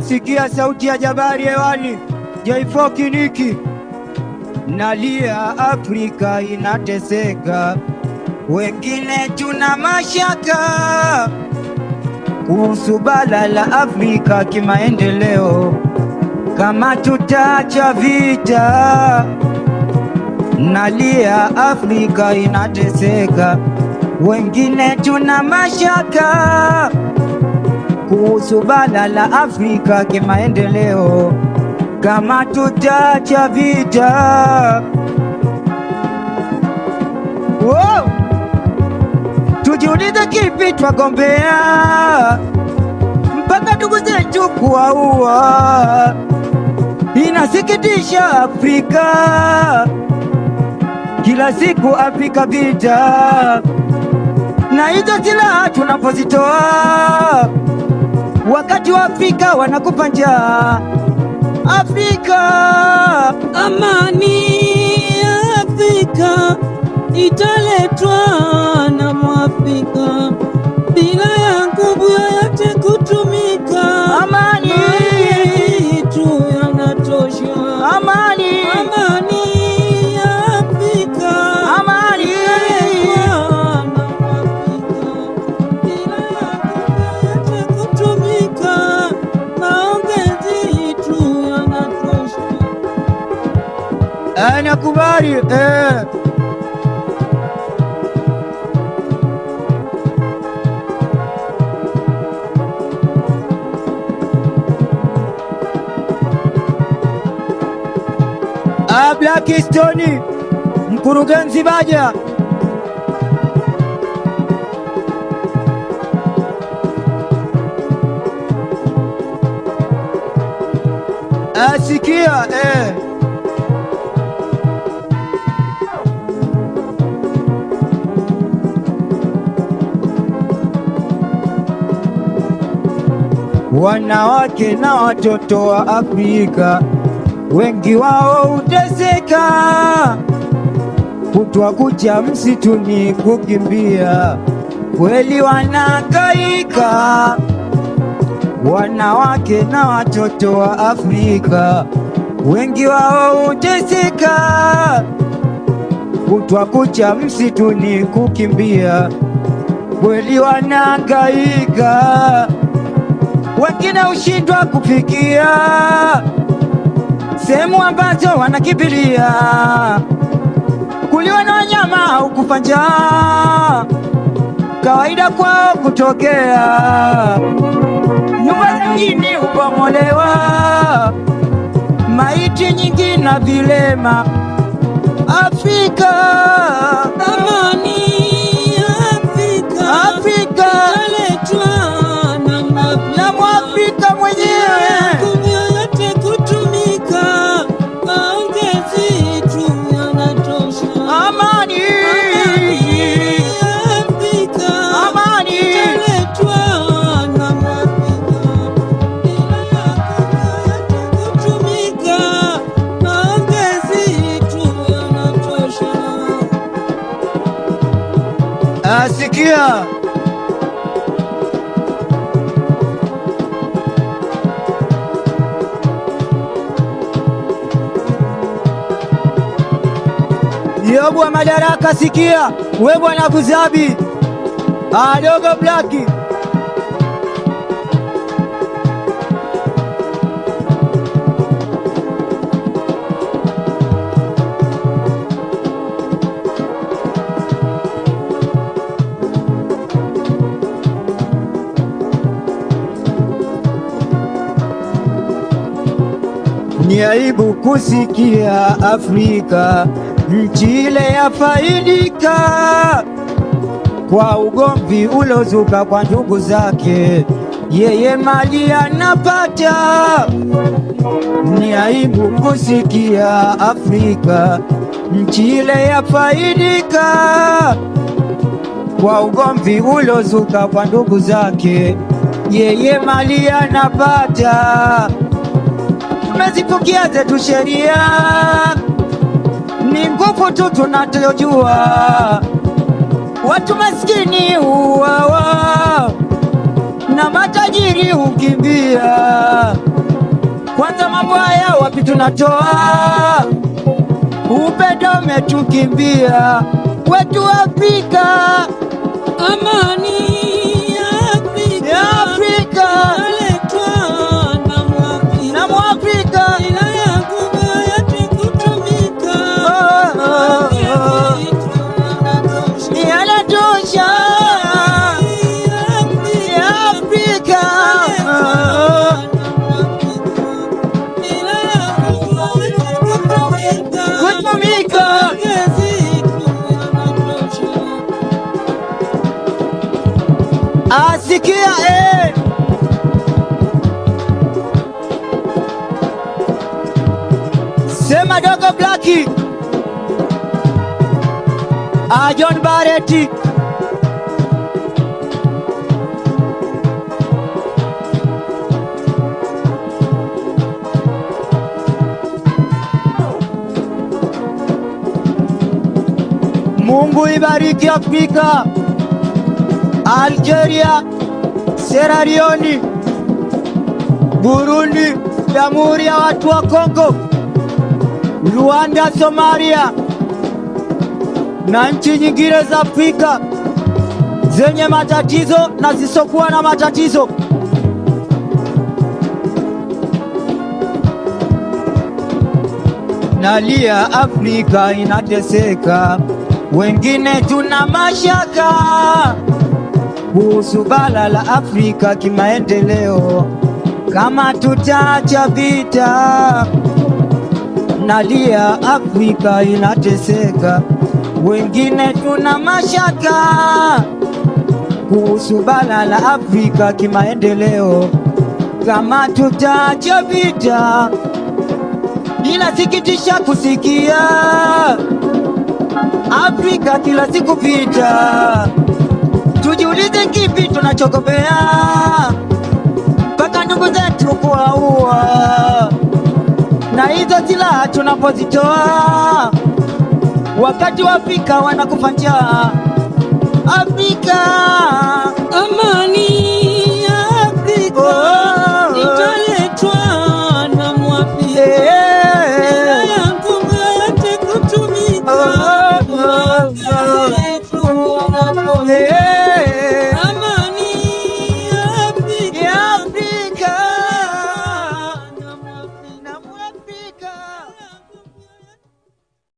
Sikia sauti ya jabari hewani, J4 Kiniki. Nalia, Afrika inateseka, wengine tuna mashaka kuhusu bara la Afrika kimaendeleo, kama tutaacha vita. Nalia, Afrika inateseka, wengine tuna mashaka kuhusu bara la Afrika kimaendeleo, kama tutaacha vita. Wow! Tujiulize kipi twagombea mpaka ndugu zetu kuwaua. Inasikitisha Afrika, kila siku Afrika vita, na hizo silaha tunapozitoa wakati wa Afrika wanakufa njaa. Afrika, amani ya Afrika italetwa na Mwafrika bila ya nguvu yoyote kutumika. Amani tu yanatosha. Amani, amani ya Afrika, amani italetwa na Mwafrika bila ya nguvu yoyote kutumika. Maongezi tu yanatosha. nakubali. Blackstone, mkurugenzi Baja. Sikia wanawake na watoto wa Afrika wengi wao uteseka, kutwa kucha msituni kukimbia, kweli wanahangaika. Wanawake na watoto wa Afrika wengi wao uteseka, kutwa kucha msituni kukimbia, kweli wanahangaika. Wengine ushindwa kufikia sehemu ambazo wanakimbilia, kuliwa na wanyama au kufa njaa, kawaida kwao kutokea. Nyumba zingine hubomolewa, maiti nyingi na vilema. Afrika, amani ya Afrika, Afrika italetwa na Mwafrika mwenyewe. Sikia Yobwa Madaraka, sikia we bwana Kuzabi Dogo Blaki. Ni aibu kusikia Afrika nchi ile yafaidika kwa ugomvi ulozuka kwa ndugu zake, yeye mali anapata. Ni aibu kusikia Afrika nchi ile yafaidika kwa ugomvi ulozuka kwa ndugu zake, yeye mali anapata. Tumezipukia zetu sheria, ni nguvu tu tunatojua. Watu maskini uwawa na mataifa tajiri ukimbia. Kwanza mambo haya wapi tunatoa? Upendo umetukimbia kwetu Afrika. Amani ya Afrika inaletwa na Mwafrika, ila yangu yote kutumika. Yanatosha ya Afrika. Kutumika. Asikia sema Dogo Blacki, John Barrett, Mungu ibariki Afrika, Algeria, Sierra Leone, Burundi, Jamhuri ya watu wa Kongo, Rwanda, Somalia na nchi nyingine za Afrika zenye matatizo na zisizokuwa na matatizo. Nalia, Afrika inateseka, wengine tuna mashaka kuhusu bara la Afrika kimaendeleo, kama tutaacha vita. Nalia, Afrika inateseka, wengine tuna mashaka kuhusu bara la Afrika kimaendeleo, kama tutaacha vita. Inasikitisha kusikia Afrika kila siku vita. Tujiulize kipi tunachogopea mpaka ndugu zetu kuwaua, na hizo silaha tunapozitoa wakati wa Afrika wanakufa njaa. Afrika amani